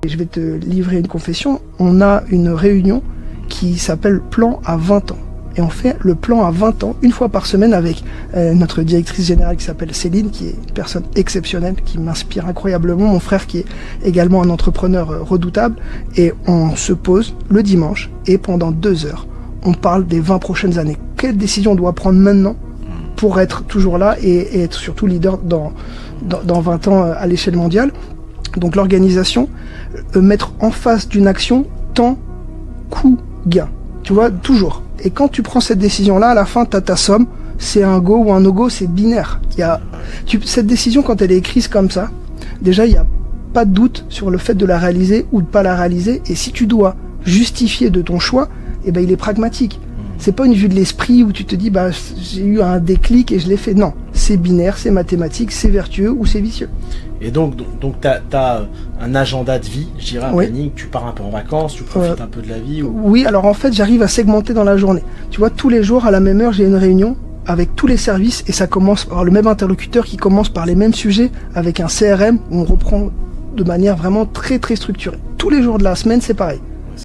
Et je vais te livrer une confession. On a une réunion qui s'appelle Plan à 20 ans. Et on fait le plan à 20 ans, une fois par semaine, avec notre directrice générale qui s'appelle Céline, qui est une personne exceptionnelle, qui m'inspire incroyablement. Mon frère qui est également un entrepreneur redoutable. Et on se pose le dimanche et pendant 2 heures, on parle des 20 prochaines années. Quelle décision on doit prendre maintenant pour être toujours là et être surtout leader dans 20 ans à l'échelle mondiale. Donc l'organisation, mettre en face d'une action temps, coût, gain. Tu vois, toujours. Et quand tu prends cette décision-là, à la fin, tu as ta somme. C'est un go ou un no-go, c'est binaire. Cette décision, quand elle est écrite comme ça, déjà, il n'y a pas de doute sur le fait de la réaliser ou de pas la réaliser. Et si tu dois justifier de ton choix, eh ben, il est pragmatique. C'est pas une vue de l'esprit où tu te dis, bah, j'ai eu un déclic et je l'ai fait. Non, c'est binaire, c'est mathématique, c'est vertueux ou c'est vicieux. Et donc t'as un agenda de vie, je dirais, un planning, tu pars un peu en vacances, tu profites un peu de la vie ou... Oui, alors en fait, j'arrive à segmenter dans la journée. Tu vois, tous les jours, à la même heure, j'ai une réunion avec tous les services et ça commence par le même interlocuteur qui commence par les mêmes sujets avec un CRM où on reprend de manière vraiment très très structurée. Tous les jours de la semaine, c'est pareil.